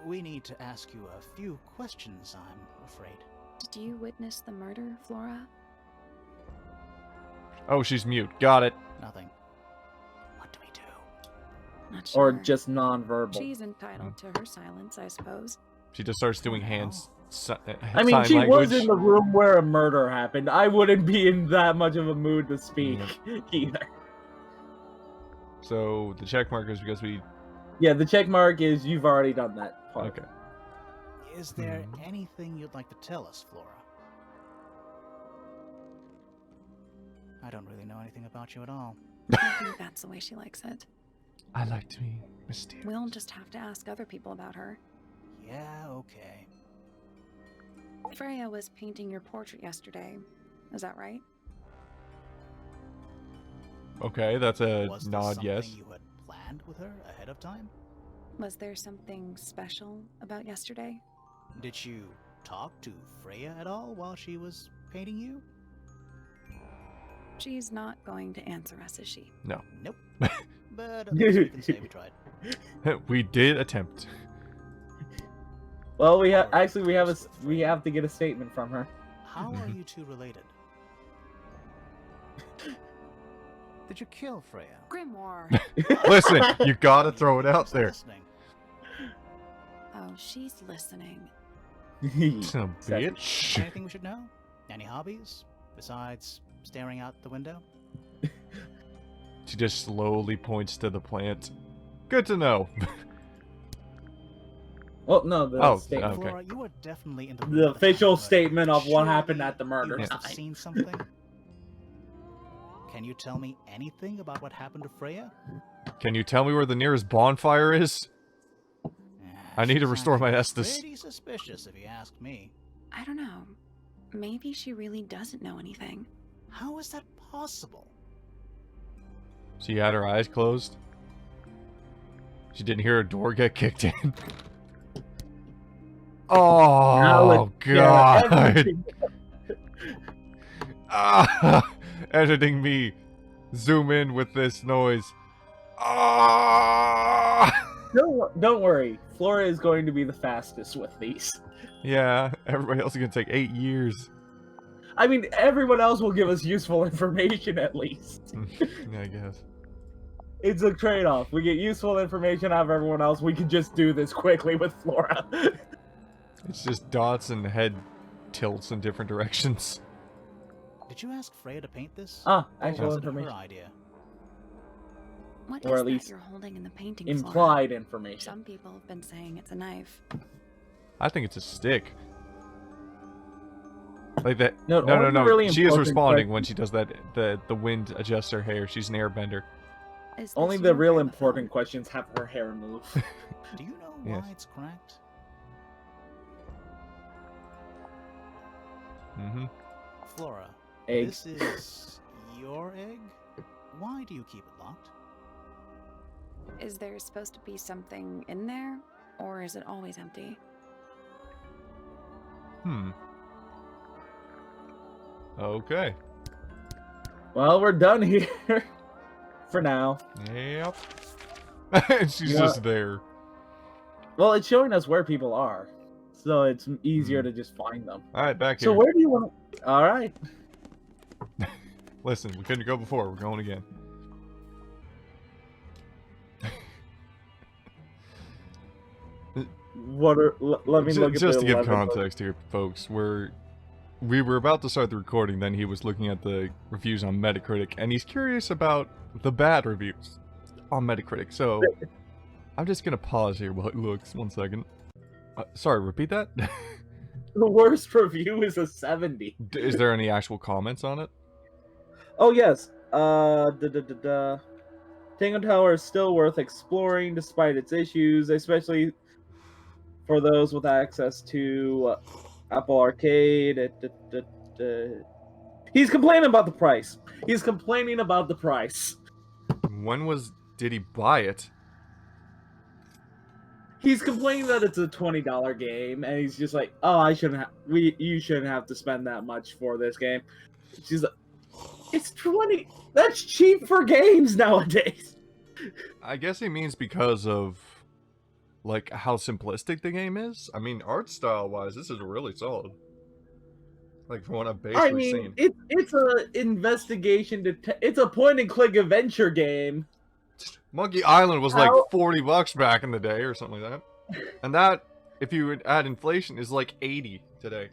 We need to ask you a few questions, I'm afraid. Did you witness the murder, Flora? Oh, she's mute. Got it. Nothing. What do we do? Not sure. Or just non-verbal. She's entitled to her silence, I suppose. She just starts doing hand I mean, she language. was in the room where a murder happened. I wouldn't be in that much of a mood to speak either. So the check mark is because we... Yeah, the check mark is you've already done that part. Okay. Is there anything you'd like to tell us, Flora? I don't really know anything about you at all. I think that's the way she likes it. I like to be mysterious. We'll just have to ask other people about her. Yeah, okay. Freya was painting your portrait yesterday. Is that right? Okay, that's a Was this nod, something yes. you had planned with her ahead of time? Was there something special about yesterday? Did you talk to Freya at all while she was painting you? She's not going to answer us, is she? No. Nope. But at least we can say we tried. We did attempt. Well, we have to get a statement from her. How are you two related? Did you kill Freya? Grimoire! Listen, you gotta throw it out Who's there. listening? Oh, she's listening. Some bitch. Anything we should know? Any hobbies besides staring out the window? She just slowly points to the plant. Good to know. Well, no, the statement. okay. Flora, you are definitely in the The official statement of what Surely happened at the murder you must have time. seen something. Can you tell me anything about what happened to Freya? Can you tell me where the nearest bonfire is? I need to She's restore my acting Estus. Pretty suspicious, if you ask me. I don't know. Maybe she really doesn't know anything. How is that possible? She had her eyes closed. She didn't hear a door get kicked in. Oh, God. Editing me. Zoom in with this noise. Don't worry. Flora is going to be the fastest with these. Yeah, everybody else is going to take 8 years. I mean, everyone else will give us useful information at least. Yeah, I guess. It's a trade-off. We get useful information out of everyone else. We can just do this quickly with Flora. It's just dots and head tilts in different directions. Did you ask Freya to paint this? Ah, Or actual was it information. her idea? What Or is at least that you're holding in the painting, Implied Flora? information. Some people have been saying it's a knife. I think it's a stick. Like that. No, No. really She is important responding question- when she does that. The wind adjusts her hair. She's an airbender. Is Only this the your real gramophone? important questions have her hair move. Do you know Yes. why it's cracked? Mm-hmm. Flora, Egg. this is your egg? Why do you keep it locked? Is there supposed to be something in there? Or is it always empty? Okay. Well, we're done here. For now. Yep. She's Yeah. just there. Well, it's showing us where people are. So it's easier to just find them. Alright, back here. So where do you want to... Alright. Listen, we couldn't go before. We're going again. Let me look at Just the to give 11 context here, folks, we were about to start the recording, then he was looking at the reviews on Metacritic, and he's curious about the bad reviews on Metacritic. So I'm just gonna pause here while he looks. 1 second. Sorry, repeat that. The worst review is a 70. Is there any actual comments on it? Oh, yes. Tangle Tower is still worth exploring despite its issues, especially for those with access to Apple Arcade. He's complaining about the price. He's complaining about the price. Did he buy it? He's complaining that it's a $20 game, and he's just like, "Oh, you shouldn't have to spend that much for this game." She's like, "It's 20. That's cheap for games nowadays." I guess he means because of like how simplistic the game is. I mean, art style wise, this is really solid. Like from what I've basically seen. It's a investigation. It's a point and click adventure game. Monkey Island was like $40 back in the day or something like that. And that if you add inflation, is like 80 today.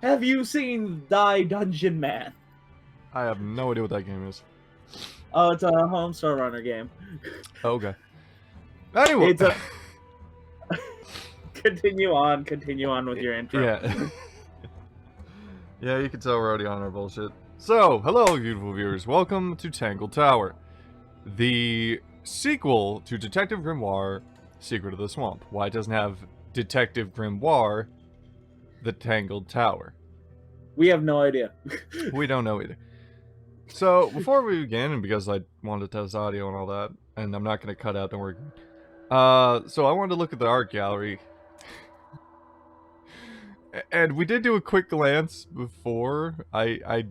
Have you seen Die Dungeon Man? I have no idea what that game is. Oh, it's a home Star Runner game. Okay. Anyway. It's a... Continue on with your intro. Yeah. Yeah, you can tell we're already on our bullshit. So, hello, beautiful viewers. Welcome to Tangle Tower, the sequel to Detective Grimoire, Secret of the Swamp. Why it doesn't have Detective Grimoire, The Tangled Tower? We have no idea. We don't know either. So, before we begin, and because I wanted to test audio and all that, and I'm not going to cut out, don't worry. So I wanted to look at the art gallery. And we did do a quick glance before. I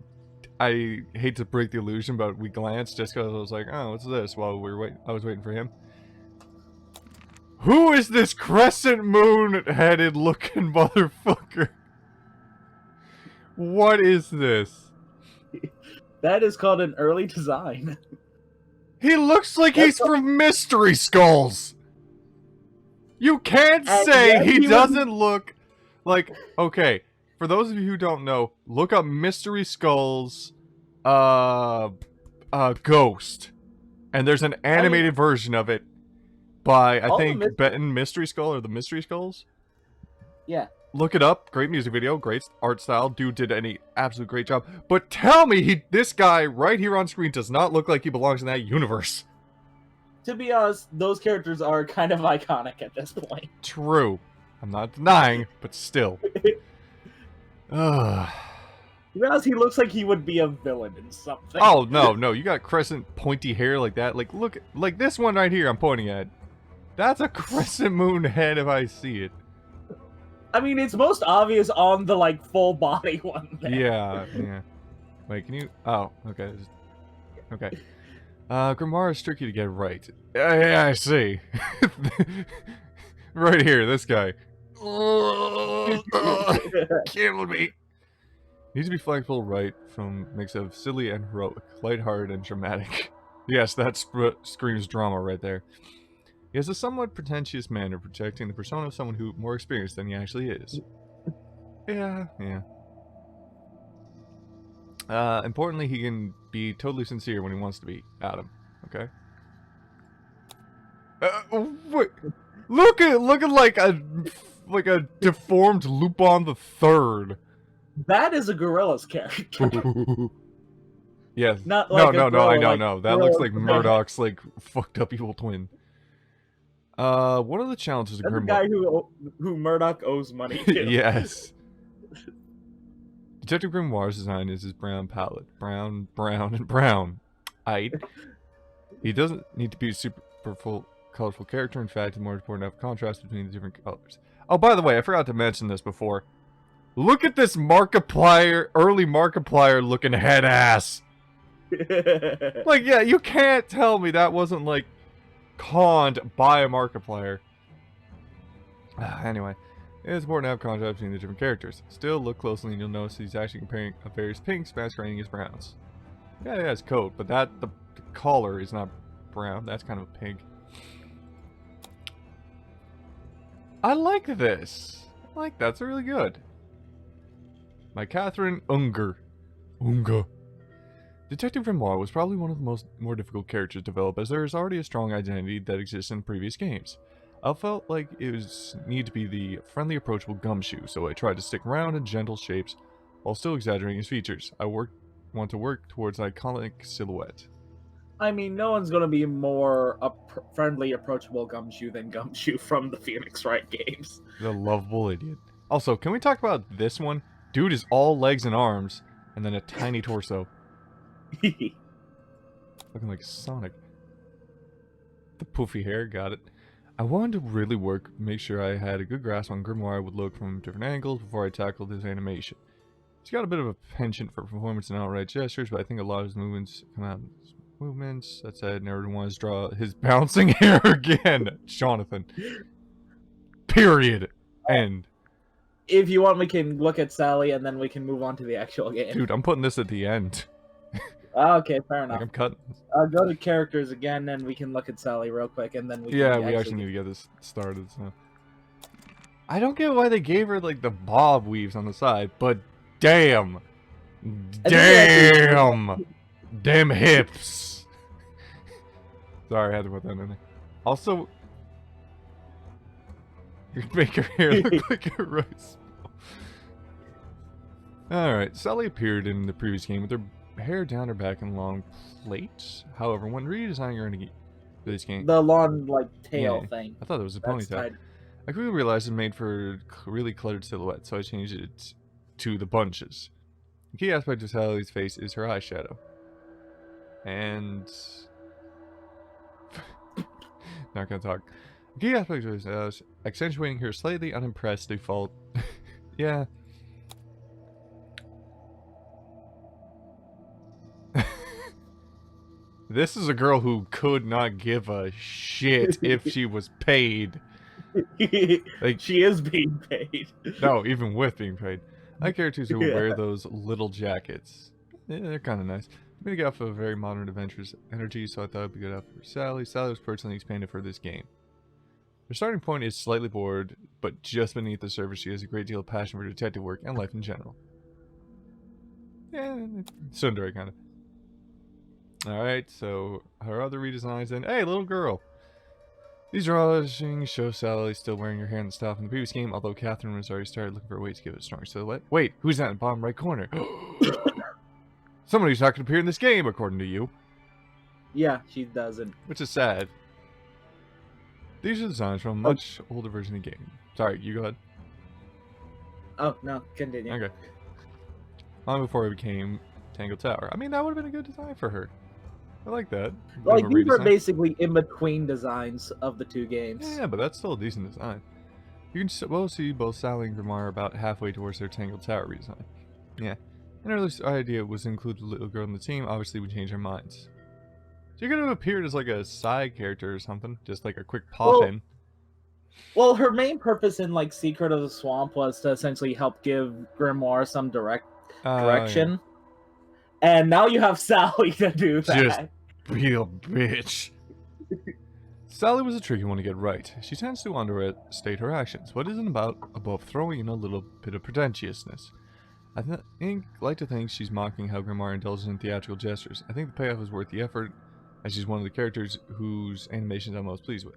hate to break the illusion, but we glanced just because I was like, oh, what's this? While we were I was waiting for him. Who is this crescent moon-headed looking motherfucker? What is this? That is called an early design. He looks like he's from Mystery Skulls. You can't say he doesn't look like... Okay, for those of you who don't know, look up Mystery Skulls Ghost. And there's an animated version of it by, I think, Benton Mystery Skull or the Mystery Skulls. Yeah. Look it up. Great music video, great art style. Dude did an absolute great job. But tell me this guy right here on screen does not look like he belongs in that universe. To be honest, those characters are kind of iconic at this point. True. I'm not denying, but still. To be honest, he looks like he would be a villain in something. Oh, no. You got crescent pointy hair like that. Like, look, like this one right here I'm pointing at. That's a crescent moon head if I see it. I mean, it's most obvious on the, like, full body one there. Yeah. Wait, can you... Oh, okay. Okay. Grimoire is tricky to get right. Yeah, I see. Right here, this guy. Kill me. Needs to be flexible right from mix of silly and heroic, lighthearted and dramatic. Yes, that screams drama right there. He has a somewhat pretentious manner projecting the persona of someone who more experienced than he actually is. Yeah. Importantly, he can be totally sincere when he wants to be. Adam, okay? Wait. Look at like a deformed Lupin the Third. That is a gorilla's character. Yeah. Not like No. I know. That looks like Murdoch's like fucked up evil twin. One of the challenges of That's Grimoire... the guy who Murdoch owes money to. Yes. Detective Grimoire's design is his brown palette. Brown, and brown. He doesn't need to be a super colorful character. In fact, it's more important to have contrast between the different colors. Oh, by the way, I forgot to mention this before. Look at this Markiplier, early Markiplier looking head ass. Like, yeah, you can't tell me that wasn't like conned by a Markiplier. Anyway, it's important to have contrast between the different characters. Still, look closely and you'll notice he's actually comparing various pinks masquerading as browns. Yeah, it's coat, but the collar is not brown. That's kind of a pink. I like this. I like that's really good. By Catherine Unger. Detective Grimoire was probably one of the more difficult characters to develop, as there is already a strong identity that exists in previous games. I felt like it needed to be the friendly, approachable Gumshoe, so I tried to stick round and gentle shapes while still exaggerating his features. I want to work towards an iconic silhouette. I mean, no one's gonna be more friendly, approachable Gumshoe than Gumshoe from the Phoenix Wright games. The lovable idiot. Also, can we talk about this one? Dude is all legs and arms, and then a tiny torso. Looking like Sonic. The poofy hair, got it. I wanted to really make sure I had a good grasp on Grimoire would look from different angles before I tackled his animation. He's got a bit of a penchant for performance and outright gestures, but I think a lot of his movements come out in his movements. That said, never wanted to draw his bouncing hair again. Jonathan. Period. End. If you want, we can look at Sally and then we can move on to the actual game. Dude, I'm putting this at the end. Okay, fair enough. Like, I'm cutting. Go to characters again, and we can look at Sally real quick, and then we Yeah, can we actually need to get this started, so. I don't get why they gave her, like, the bob weaves on the side, but damn! Damn! Damn hips! Sorry, I had to put that in there. Also, you make her hair look like a rice ball. Alright, Sally appeared in the previous game with her hair down her back and long plaits. However, when redesigning her in this game... The long, like, tail thing. I thought it was a ponytail. I quickly realized it made for a really cluttered silhouette, so I changed it to the bunches. The key aspect of Sally's face is her eyeshadow. And... not gonna talk. The key aspect is accentuating her slightly unimpressed default... yeah. This is a girl who could not give a shit if she was paid. Like, she is being paid. No, even with being paid. I like characters who wear those little jackets. Yeah, they're kind of nice. I'm gonna get off of a very modern adventures energy, so I thought it'd be good for Sally. Sally was personally expanded for this game. Her starting point is slightly bored, but just beneath the surface, she has a great deal of passion for detective work and life in general. Yeah, tsundere kind of. Alright, so her other redesigns and hey, little girl! These drawings show Sally still wearing her hair in the style from the previous game, although Catherine was already started looking for a way to give it a stronger silhouette. Wait, who's that in the bottom right corner? Somebody's not going to appear in this game, according to you. Yeah, she doesn't. Which is sad. These are designs from a much older version of the game. Sorry, you go ahead. Oh, no, continue. Okay. Long before it became Tangle Tower. I mean, that would have been a good design for her. I like that. Like, these are basically in-between designs of the two games. Yeah, but that's still a decent design. You can well see both Sally and Grimoire about halfway towards their Tangle Tower redesign. Yeah. An early idea was to include the little girl in the team. Obviously, we changed our minds. So you're going to appear as like a side character or something. Just like a quick pop-in. Well, her main purpose in, like, Secret of the Swamp was to essentially help give Grimoire some direction. Yeah. And now you have Sally to do that. Just be a bitch. Sally was a tricky one to get right. She tends to understate her actions, but isn't above throwing in a little bit of pretentiousness. I like to think she's mocking how Grimoire indulges in theatrical gestures. I think the payoff is worth the effort, as she's one of the characters whose animations I'm most pleased with.